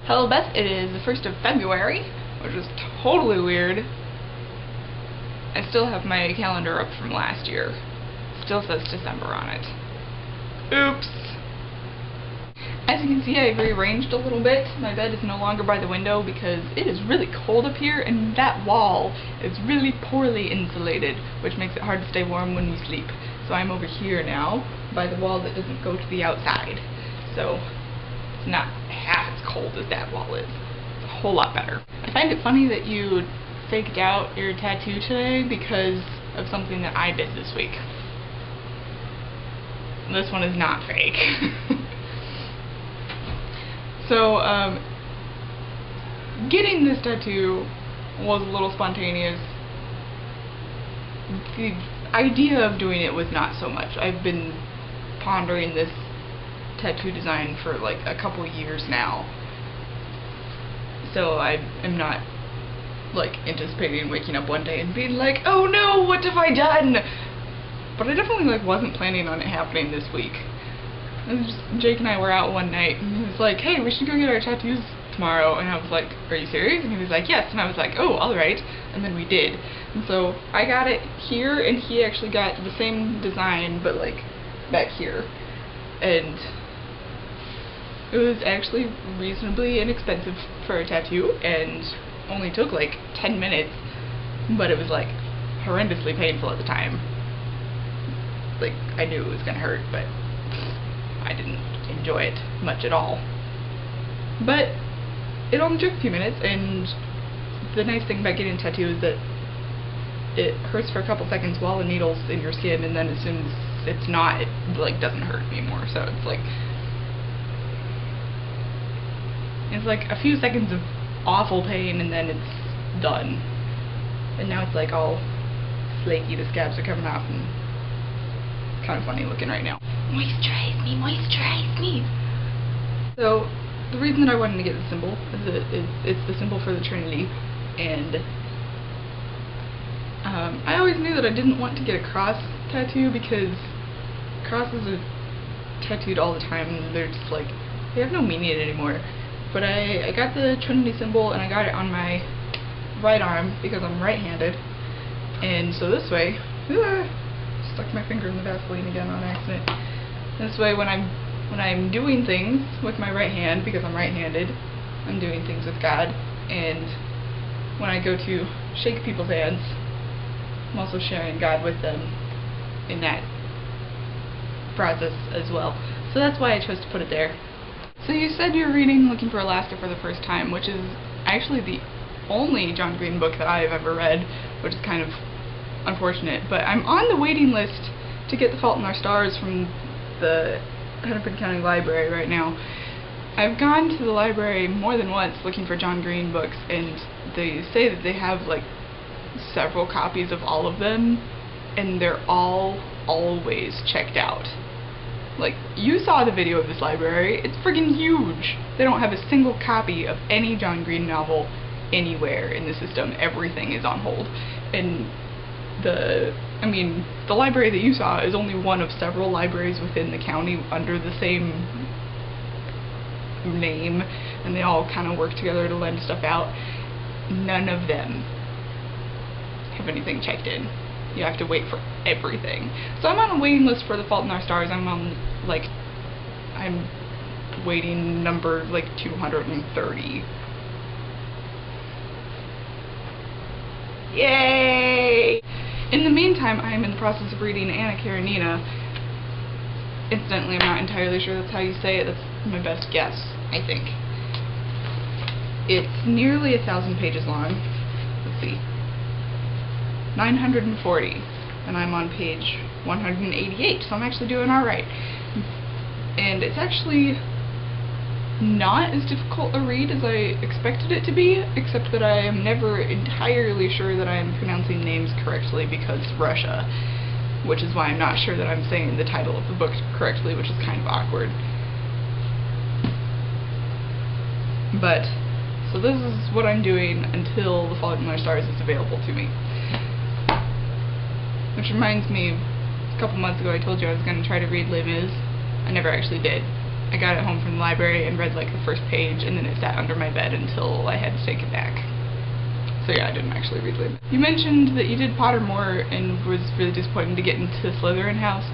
Hello Beth, it is the 1st of February, which is totally weird. I still have my calendar up from last year. Still says December on it. Oops! As you can see, I've rearranged a little bit. My bed is no longer by the window because it is really cold up here and that wall is really poorly insulated, which makes it hard to stay warm when we sleep. So I'm over here now by the wall that doesn't go to the outside. So it's not half as cold as that wall is. It's a whole lot better. I find it funny that you faked out your tattoo today because of something that I did this week. This one is not fake. So, getting this tattoo was a little spontaneous. The idea of doing it was not so much. I've been pondering this tattoo design for like a couple years now. So I am not like anticipating waking up one day and being like, oh no, what have I done? But I definitely like wasn't planning on it happening this week. Jake and I were out one night and he was like, hey, we should go get our tattoos tomorrow, and I was like, are you serious? And he was like, yes, and I was like, oh, alright, and then we did. And so I got it here and he actually got the same design but like back here, and it was actually reasonably inexpensive for a tattoo and only took like 10 minutes, but it was like horrendously painful at the time. Like, I knew it was gonna hurt, but I didn't enjoy it much at all. But it only took a few minutes, and the nice thing about getting a tattoo is that it hurts for a couple seconds while the needle's in your skin, and then as soon as it's not, it like doesn't hurt anymore. So it's like a few seconds of awful pain and then it's done. And now it's like all flaky, the scabs are coming off, and it's kind of funny looking right now. Moisturize me, moisturize me! So, the reason that I wanted to get the symbol is that it's the symbol for the Trinity, and I always knew that I didn't want to get a cross tattoo because crosses are tattooed all the time and they're just like, they have no meaning anymore. But I got the Trinity symbol and I got it on my right arm because I'm right-handed, and so this way, stuck my finger in the Vaseline again on accident. This way, when I'm doing things with my right hand, because I'm right-handed, I'm doing things with God, and when I go to shake people's hands, I'm also sharing God with them in that process as well. So that's why I chose to put it there. So you said you're reading Looking for Alaska for the first time, which is actually the only John Green book that I've ever read, which is kind of unfortunate. But I'm on the waiting list to get The Fault in Our Stars from the Hennepin County Library right now. I've gone to the library more than once looking for John Green books, and they say that they have like several copies of all of them, and they're all always checked out. Like, you saw the video of this library, it's friggin' huge! They don't have a single copy of any John Green novel anywhere in the system. Everything is on hold. And the library that you saw is only one of several libraries within the county under the same name, and they all kind of work together to lend stuff out. None of them have anything checked in. You have to wait for everything. So I'm on a waiting list for The Fault in Our Stars. I'm waiting number like 230. Yay! In the meantime, I am in the process of reading Anna Karenina. Incidentally, I'm not entirely sure that's how you say it. That's my best guess, I think. It's nearly 1,000 pages long. Let's see. 940, and I'm on page 188, so I'm actually doing alright. And it's actually not as difficult a read as I expected it to be, except that I am never entirely sure that I am pronouncing names correctly because Russia, which is why I'm not sure that I'm saying the title of the book correctly, which is kind of awkward. But, so this is what I'm doing until The Fault in Our Stars is available to me. Which reminds me, a couple months ago I told you I was going to try to read Les Mis. I never actually did. I got it home from the library and read like the first page, and then it sat under my bed until I had to take it back. So yeah, I didn't actually read it. You mentioned that you did Pottermore and was really disappointed to get into the Slytherin house.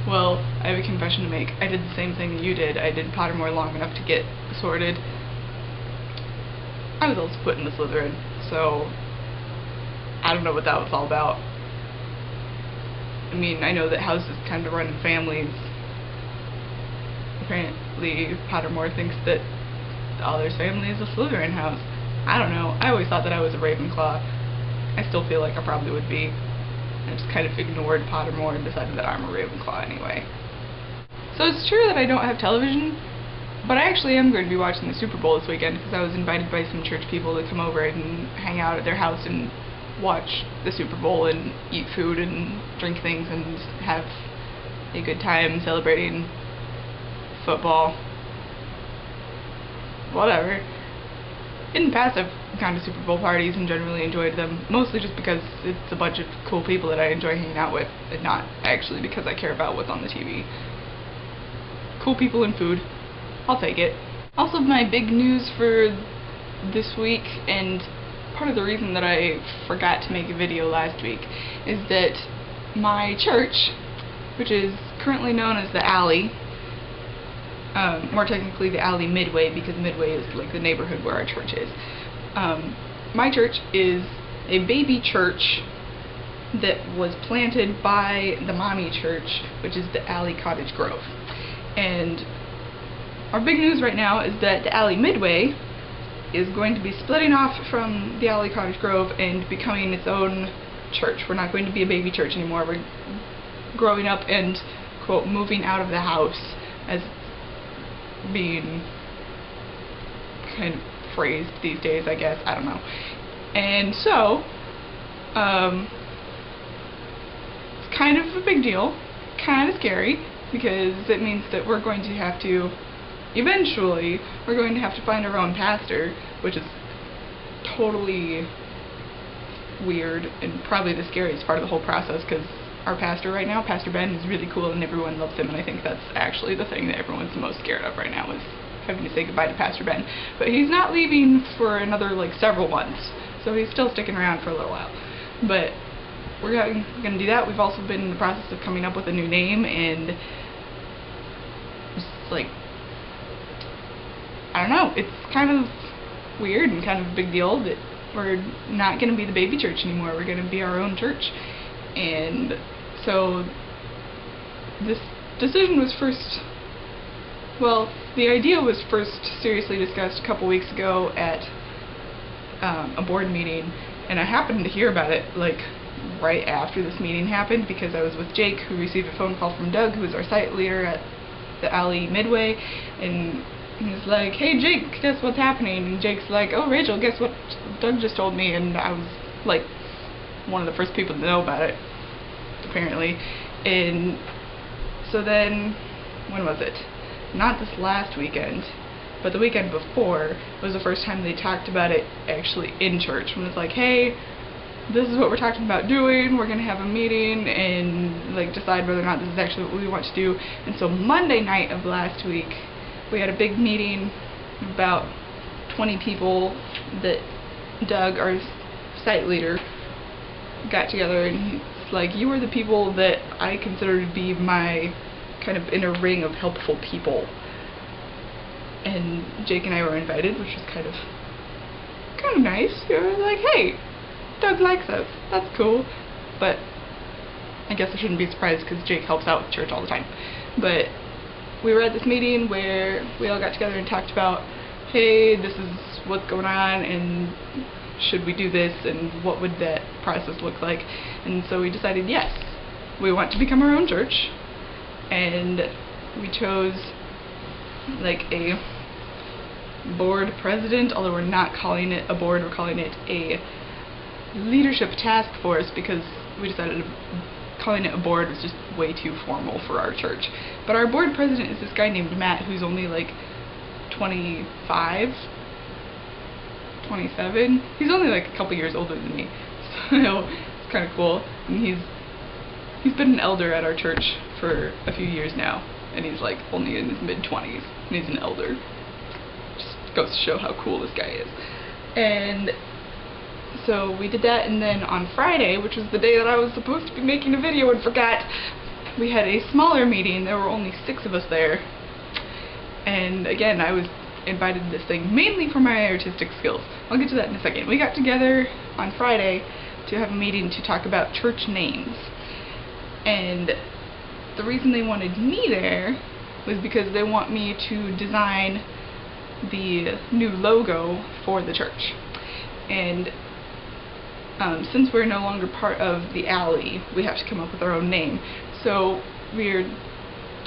Well, I have a confession to make. I did the same thing that you did. I did Pottermore long enough to get sorted. I was also put in the Slytherin, so I don't know what that was all about. I mean, I know that houses kind of run in families. Apparently, Pottermore thinks that the other's family is a Slytherin house. I don't know. I always thought that I was a Ravenclaw. I still feel like I probably would be. I just kind of ignored Pottermore and decided that I'm a Ravenclaw anyway. So it's true that I don't have television, but I actually am going to be watching the Super Bowl this weekend because I was invited by some church people to come over and hang out at their house and watch the Super Bowl and eat food and drink things and have a good time celebrating football. Whatever. In the past, I've gone to Super Bowl parties and generally enjoyed them, mostly just because it's a bunch of cool people that I enjoy hanging out with, and not actually because I care about what's on the TV. Cool people and food. I'll take it. Also, my big news for this week, and part of the reason that I forgot to make a video last week, is that my church, which is currently known as the Alley, more technically the Alley Midway, because Midway is like the neighborhood where our church is. My church is a baby church that was planted by the mommy church, which is the Alley Cottage Grove. And our big news right now is that the Alley Midway is going to be splitting off from the Alley Cottage Grove and becoming its own church. We're not going to be a baby church anymore. We're growing up and, quote, moving out of the house, as being kind of phrased these days, I guess. I don't know. And so, it's kind of a big deal, kind of scary, because it means that we're going to have to, eventually, we're going to have to find our own pastor, which is totally weird and probably the scariest part of the whole process, because our pastor right now, Pastor Ben, is really cool and everyone loves him, and I think that's actually the thing that everyone's the most scared of right now, is having to say goodbye to Pastor Ben. But he's not leaving for another, like, several months, so he's still sticking around for a little while. But we're going to do that. We've also been in the process of coming up with a new name, and just, like, I don't know, it's kind of weird and kind of a big deal that we're not going to be the baby church anymore. We're going to be our own church. And so this decision was first, well, the idea was first seriously discussed a couple weeks ago at a board meeting, and I happened to hear about it like right after this meeting happened, because I was with Jake, who received a phone call from Doug, who is our site leader at the Alley Midway, and he's like, "Hey Jake, guess what's happening?" And Jake's like, "Oh Rachel, guess what Doug just told me?" And I was like one of the first people to know about it, apparently. And so then, when was it? Not this last weekend, but the weekend before was the first time they talked about it actually in church, when it's like, "Hey, this is what we're talking about doing, we're going to have a meeting and like decide whether or not this is actually what we want to do." And so Monday night of last week, we had a big meeting, about 20 people, that Doug, our site leader, got together, and he's like, "You are the people that I consider to be my kind of inner ring of helpful people." And Jake and I were invited, which was kind of nice. We were like, "Hey, Doug likes us, that's cool." But I guess I shouldn't be surprised, because Jake helps out with church all the time. But we were at this meeting where we all got together and talked about, hey, this is what's going on, and should we do this, and what would that process look like? And so we decided, yes, we want to become our own church, and we chose like a board president, although we're not calling it a board, we're calling it a leadership task force, because we decided calling it a board was just way too formal for our church. But our board president is this guy named Matt, who's only like 25, 27. He's only like a couple years older than me, so it's kind of cool. And he's been an elder at our church for a few years now, and he's like only in his mid-20s, and he's an elder. Just goes to show how cool this guy is. And so we did that, and then on Friday, which was the day that I was supposed to be making a video and forgot, we had a smaller meeting. There were only 6 of us there, and again, I was invited to this thing mainly for my artistic skills. I'll get to that in a second. We got together on Friday to have a meeting to talk about church names, and the reason they wanted me there was because they want me to design the new logo for the church. And since we're no longer part of the alley, we have to come up with our own name. So we're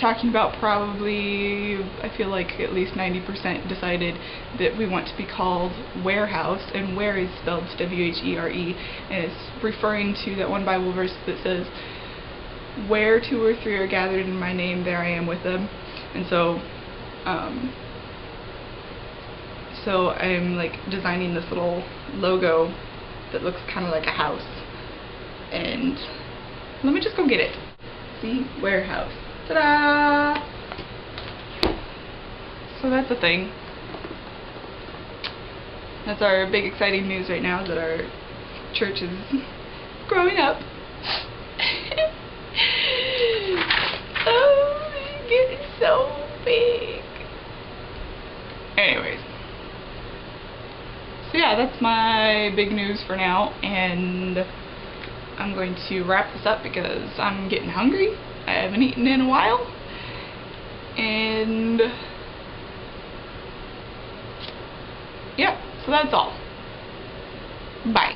talking about, probably, I feel like at least 90% decided that we want to be called Warehouse, and where is spelled W-H-E-R-E, and it's referring to that one Bible verse that says, where 2 or 3 are gathered in my name, there I am with them. And so I'm like designing this little logo that looks kind of like a house, and let me just go get it. See? Warehouse. Ta-da! So that's a thing. That's our big exciting news right now, that our church is growing up. Oh, it's getting so big. Anyways. So yeah, that's my big news for now, and I'm going to wrap this up because I'm getting hungry. I haven't eaten in a while, and yeah, so that's all. Bye.